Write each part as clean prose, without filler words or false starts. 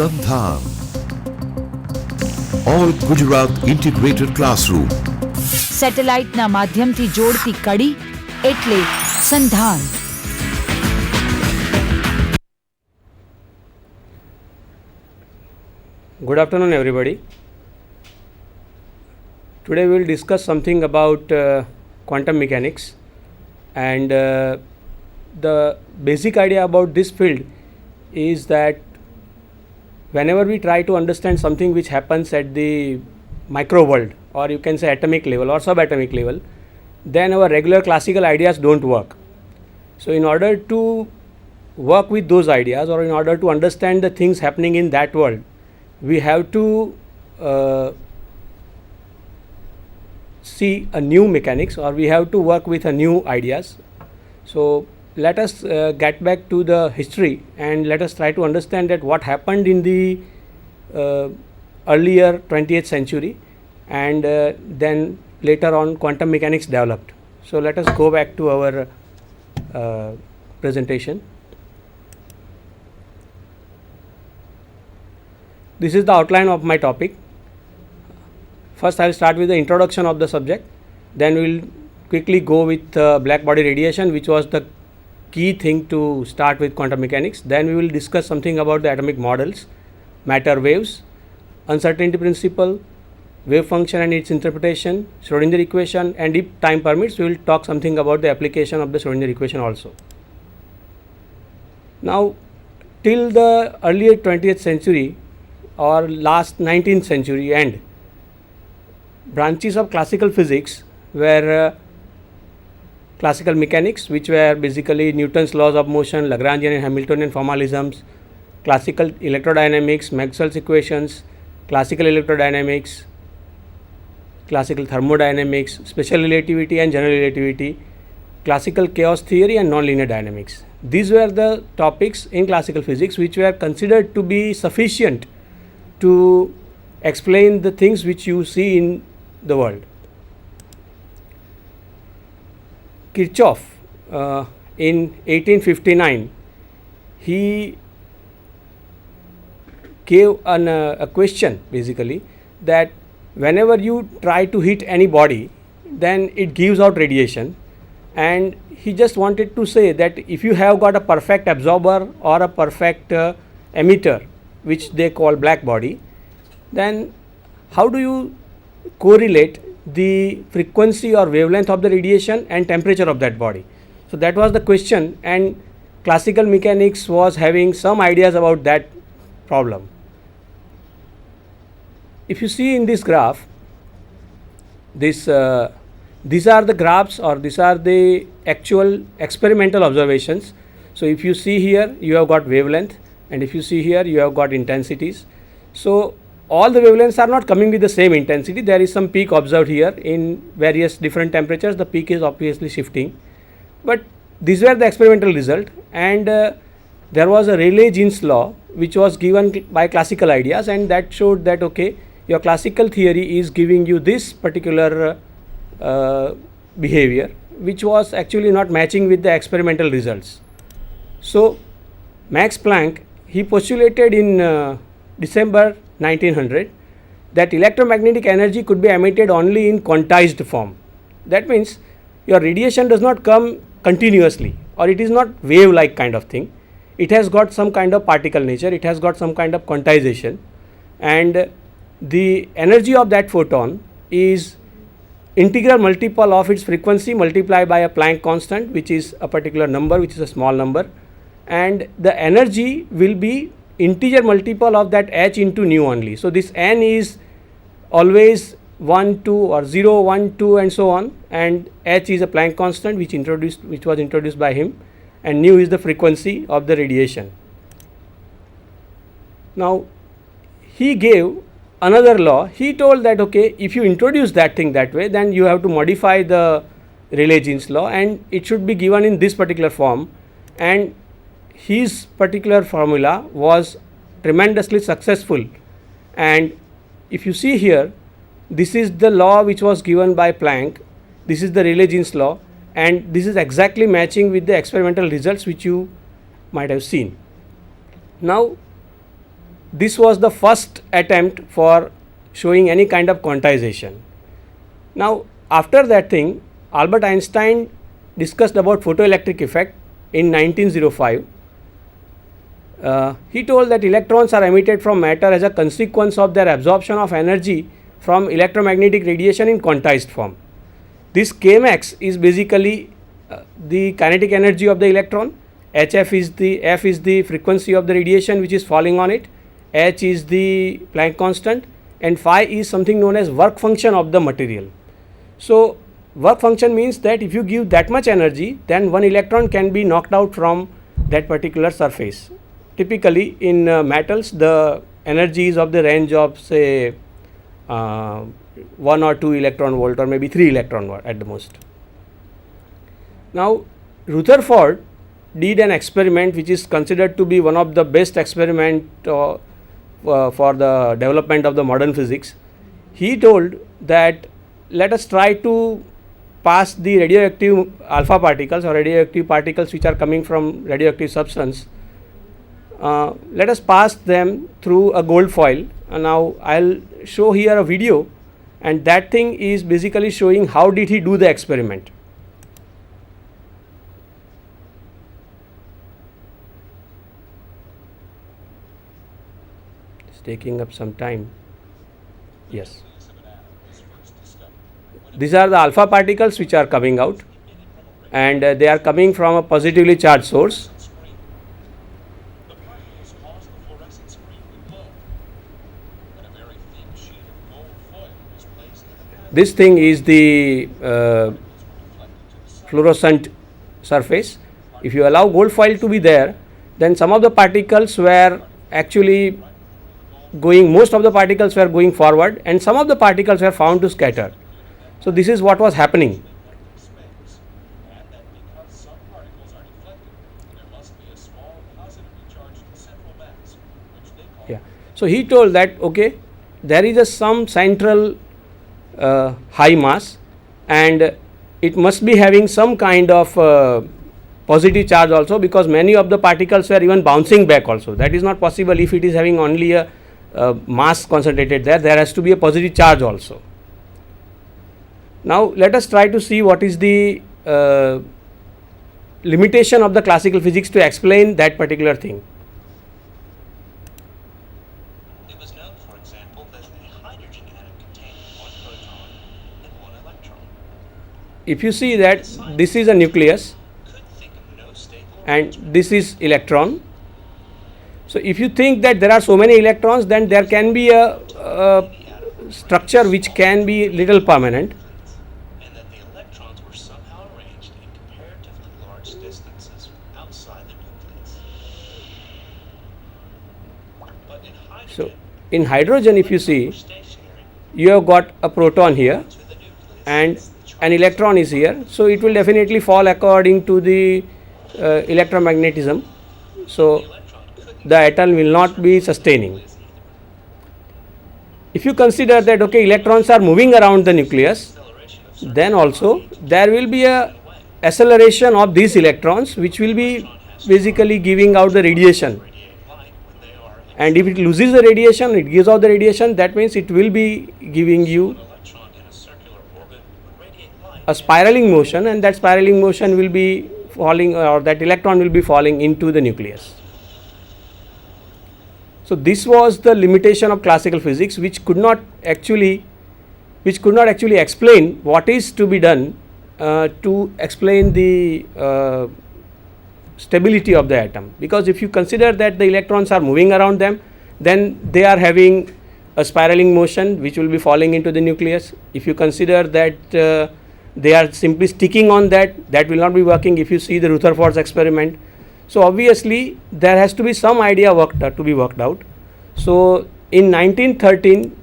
Sandhan. All Gujarat Integrated Classroom. સેટેલાઇટના માધ્યમથી જોડતી કડી એટલે સંધાન. Good afternoon, everybody. Today we will discuss something about quantum mechanics, and the basic idea about this field is that whenever we try to understand something which happens at the micro world, or you can say atomic level or subatomic level, then our regular classical ideas don't work. So in order to work with those ideas, or in order to understand the things happening in that world, we have to see a new mechanics, or we have to work with a new ideas. So let us get back to the history, and let us try to understand that what happened in the earlier 20th century, and then later on quantum mechanics developed. So let us go back to our presentation. This is the outline of my topic. First I will start with the introduction of the subject, then we will quickly go with black body radiation, which was the key thing to start with quantum mechanics. Then we will discuss something about the atomic models, matter waves, uncertainty principle, wave function and its interpretation, Schrodinger equation, and if time permits we will talk something about the application of the Schrodinger equation also. Now till the earlier 20th century or last 19th century end, branches of classical physics were classical mechanics, which were basically Newton's laws of motion, Lagrangian and Hamiltonian formalisms, classical electrodynamics, Maxwell's equations, classical electrodynamics, classical thermodynamics, special relativity and general relativity, classical chaos theory and nonlinear dynamics. These were the topics in classical physics which were considered to be sufficient to explain the things which you see in the world. Kirchhoff in 1859, he gave a question basically, that whenever you try to hit any body, then it gives out radiation, and he just wanted to say that if you have got a perfect absorber or a perfect emitter, which they call black body, then how do you correlate the frequency or wavelength of the radiation and temperature of that body? So that was the question, and classical mechanics was having some ideas about that problem. If you see in this graph, these are the graphs, or these are the actual experimental observations. So if you see here, you have got wavelength, and if you see here, you have got intensities. So all the wavelengths are not coming with the same intensity. There is some peak observed here in various different temperatures. The peak is obviously shifting, but these were the experimental result, and there was a Rayleigh-Jeans law which was given by classical ideas, and that showed that okay, your classical theory is giving you this particular behavior, which was actually not matching with the experimental results. So Max Planck, he postulated in December 1900 that electromagnetic energy could be emitted only in quantized form. That means your radiation does not come continuously, or it is not wave like kind of thing. It has got some kind of particle nature, it has got some kind of quantization, and the energy of that photon is integral multiple of its frequency multiplied by a Planck constant, which is a particular number, which is a small number, and the energy will be integer multiple of that h into nu only. So this n is always 1, 2 or 0, 1, 2 and so on, and h is a Planck constant which was introduced by him, and nu is the frequency of the radiation. Now he gave another law. He told that okay, if you introduce that thing that way, then you have to modify the Rayleigh-Jeans law, and it should be given in this particular form, and his particular formula was tremendously successful. And if you see here, this is the law which was given by Planck, this is the Rayleigh-Jeans law, and this is exactly matching with the experimental results which you might have seen. Now this was the first attempt for showing any kind of quantization. Now, after that thing, Albert Einstein discussed about photoelectric effect in 1905. He told that electrons are emitted from matter as a consequence of their absorption of energy from electromagnetic radiation in quantized form. This Kmax is basically the kinetic energy of the electron. F is the frequency of the radiation which is falling on it. H is the Planck constant, and phi is something known as work function of the material. So, work function means that if you give that much energy, then one electron can be knocked out from that particular surface. Typically in metals, the energy is of the range of say 1 or 2 electron volt or maybe 3 electron volt at the most. Now, Rutherford did an experiment which is considered to be one of the best experiment for the development of the modern physics. He told that let us try to pass the radioactive alpha particles or radioactive particles which are coming from radioactive substance. Let us pass them through a gold foil. And now I'll show here a video, and that thing is basically showing how did he do the experiment. It's taking up some time. Yes. These are the alpha particles which are coming out, and they are coming from a positively charged source. This thing is the fluorescent surface. If you allow gold foil to be there, then some of the particles were actually going, most of the particles were going forward, and some of the particles were found to scatter. So, this is what was happening. Yeah. So, he told that okay, there is a some central high mass, and it must be having some kind of positive charge also, because many of the particles were even bouncing back also. That is not possible if it is having only a mass concentrated there. There has to be a positive charge also. Now, let us try to see what is the limitation of the classical physics to explain that particular thing. It was known, for example, that a hydrogen atom contained 1 proton and 1 electron. If you see that this is a nucleus Could think of no stable and this is electron. So, if you think that there are so many electrons, then there can be a structure which can be little permanent. and that the electrons were somehow arranged in comparatively large distances outside the nucleus. But in hydrogen, So, in hydrogen, if you see, stationary you have got a proton here to the nucleus. and an electron is here. So, it will definitely fall according to the electromagnetism. So, Electron couldn't the atom will not be sustaining. If you consider that okay, electrons are moving around the nucleus, acceleration of then also there will be a acceleration of these electrons which will be basically giving out the radiation. radiate light when they are in And if it loses the radiation, it gives out the radiation, that means it will be giving you an electron in a circular orbit would radiate light. a spiraling motion, and that spiraling motion will be falling, or that electron will be falling into the nucleus. So, this was the limitation of classical physics, which could not actually explain what is to be done to explain the stability of the atom. Because if you consider that the electrons are moving around them, then they are having a spiraling motion which will be falling into the nucleus. If you consider that they are simply sticking on that will not be working if you see the Rutherford's experiment. So, obviously, there has to be some idea to be worked out. So, in 1913,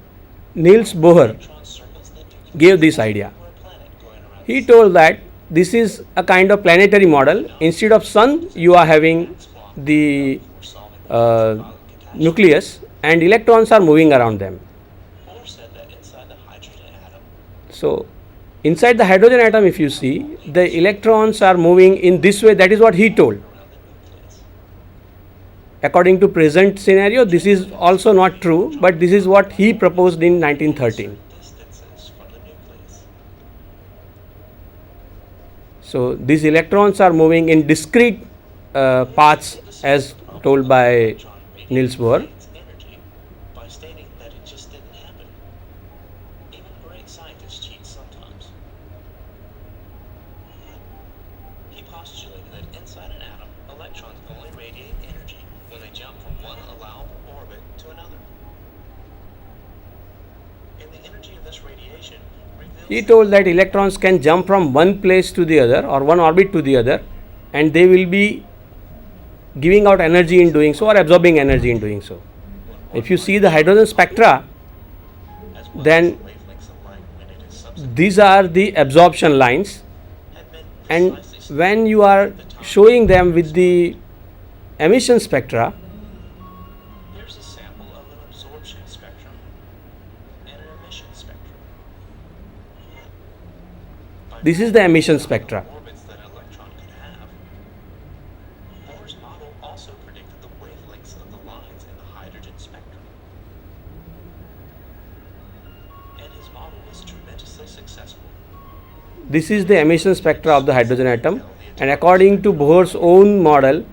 Niels Bohr Electron circles the nucleus gave this idea. or a planet going around He told that this is a kind of planetary model. Instead of sun, you are having the for solving nucleus, and electrons are moving around them. Bohr said that inside the hydrogen atom, So, inside the hydrogen atom, if you see, the electrons are moving in this way. That is what he told. around the nucleus. according to present scenario, this is also not true, but this is what he proposed in 1913. Distances from the nucleus. So these electrons are moving in discrete paths as told by Niels Bohr. Its energy by stating that it just didn't happen. Even great scientists cheat sometimes. He postulated that inside an atom, electrons only radiate energy when they jump from one allowable orbit to another. And the energy of this radiation reveals He told that electrons can jump from one place to the other or one orbit to the other, and they will be giving out energy in doing so or absorbing energy in doing so. If you see the hydrogen spectra, as well then as the wavelengths of light when it is subsequently these are the absorption lines, have been and precisely studied when you are at the time. showing them with the emission spectra, Here's a sample of an absorption spectrum and an emission spectrum. By this is the emission spectra. orbits that an electron could have, Bohr's model also predicted the wavelengths of the lines in the hydrogen spectrum. And his model was tremendously successful. This is the emission spectra of the hydrogen atom, and according to Bohr's own model,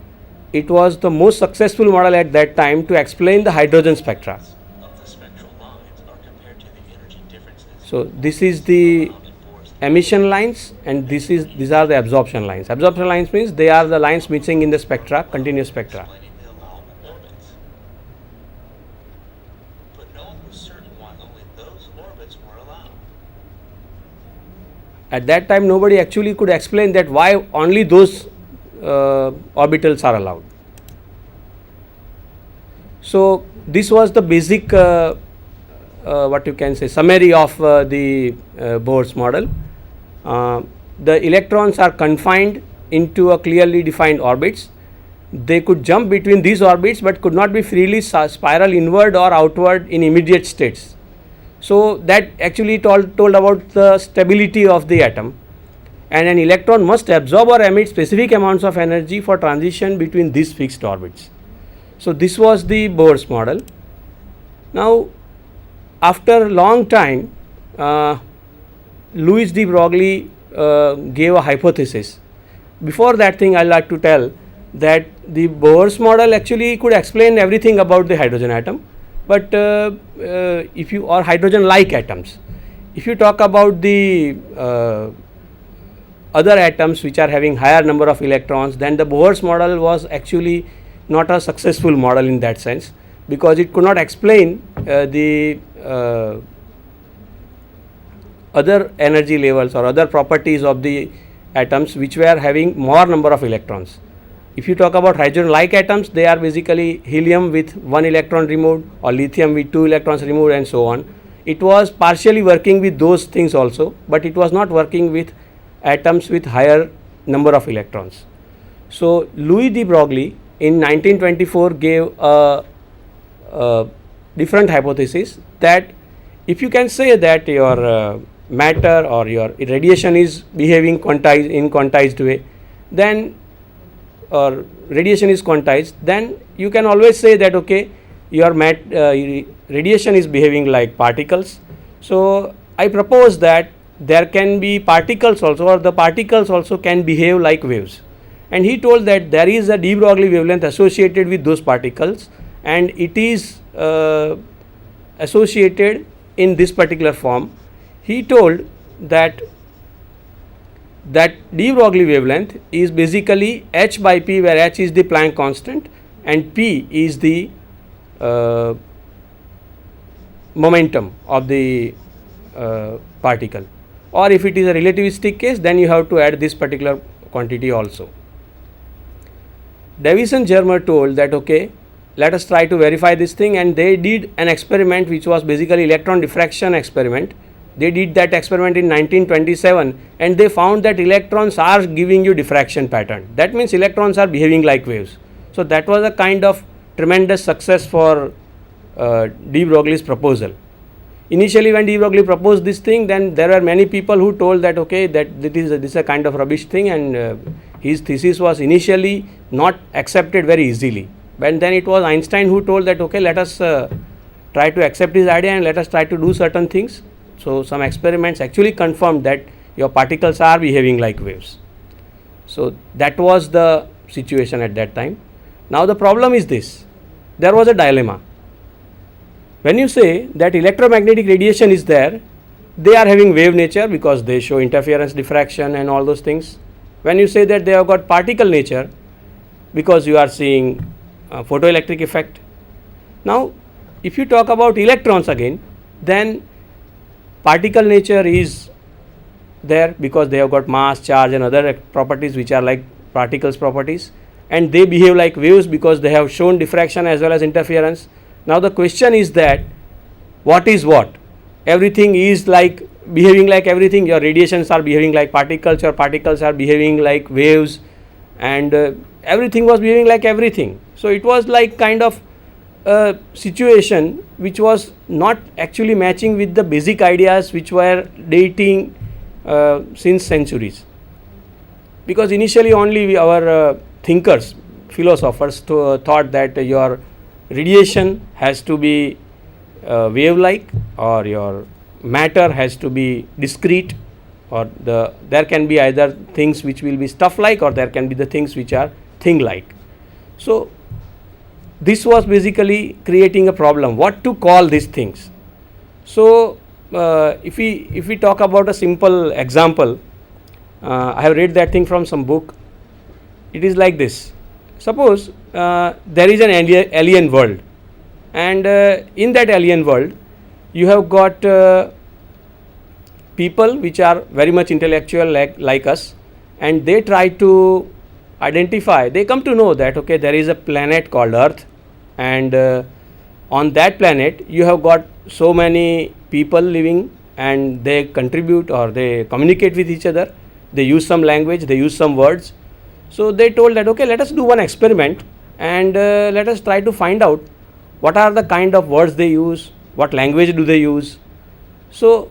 it was the most successful model at that time to explain the hydrogen spectra. Of the spectral lines are compared to the energy differences So this is the found in Bohr's emission lines, and these are the absorption lines. Absorption lines means they are the lines missing in the spectra, continuous spectra. explaining the allowable orbits. But no one was certain why only those orbits were allowed. At that time, nobody actually could explain that why only those orbitals are allowed. So this was the basic, what you can say, summary of the Bohr's model. The electrons are confined into a clearly defined orbits. They could jump between these orbits, but could not be freely spiral inward or outward in immediate states. So that actually told about the stability of the atom, and an electron must absorb or emit specific amounts of energy for transition between these fixed orbits. So this was the Bohr's model. Now, after a long time, Louis de Broglie gave a hypothesis. Before that thing, I like to tell that the Bohr's model actually could explain everything about the hydrogen atom, but if you or hydrogen-like atoms, if you talk about the other atoms which are having higher number of electrons, then the Bohr's model was actually not a successful model in that sense, because it could not explain the other energy levels or other properties of the atoms which were having more number of electrons. If you talk about hydrogen-like atoms, they are basically helium with 1 electron removed or lithium with 2 electrons removed and so on. It was partially working with those things also, but it was not working with atoms with higher number of electrons. So Louis de Broglie in 1924 gave a different hypothesis, that if you can say that your matter or your radiation is behaving in quantized way, then or radiation is quantized, then you can always say that okay, your radiation is behaving like particles. So I propose that there can be particles also, or the particles also can behave like waves. And he told that there is a de Broglie wavelength associated with those particles, and it is associated in this particular form. He told that de Broglie wavelength is basically h by p, where h is the Planck constant and p is the momentum of the particle, or if it is a relativistic case, then you have to add this particular quantity also. Davis and Germer told that okay, let us try to verify this thing, and they did an experiment which was basically electron diffraction experiment. They did that experiment in 1927, and they found that electrons are giving you diffraction pattern. That means electrons are behaving like waves. So that was a kind of tremendous success for de Broglie's proposal. Initially, when de Broglie proposed this thing, then there were many people who told that okay, that this is a kind of rubbish thing, and his thesis was initially not accepted very easily. But then it was Einstein who told that, okay, let us try to accept his idea and let us try to do certain things. So some experiments actually confirmed that your particles are behaving like waves. So that was the situation at that time. Now the problem is this, there was a dilemma. When you say that electromagnetic radiation is there, they are having wave nature because they show interference, diffraction and all those things. When you say that they have got particle nature, because you are seeing photoelectric effect. Now if you talk about electrons again, then particle nature is there because they have got mass, charge and other properties which are like particles properties, and they behave like waves because they have shown diffraction as well as interference. Now the question is that what is what? Everything is like behaving like everything. Your radiations are behaving like particles, your particles are behaving like waves, and everything was behaving like everything. So it was like kind of a situation which was not actually matching with the basic ideas which were dating since centuries. Because initially only our thinkers, philosophers thought that your radiation has to be wave like, or your matter has to be discrete, or there can be either things which will be stuff like, or there can be the things which are thing like. So this was basically creating a problem, what to call these things. So if we talk about a simple example, I have read that thing from some book. It is like this. Suppose there is an alien world, and in that alien world you have got people which are very much intellectual like us, and they try to identify, they come to know that okay, there is a planet called Earth, and on that planet you have got so many people living, and they contribute or they communicate with each other, they use some language, they use some words. So they told that okay, let us do one experiment and let us try to find out what are the kind of words they use, what language do they use. So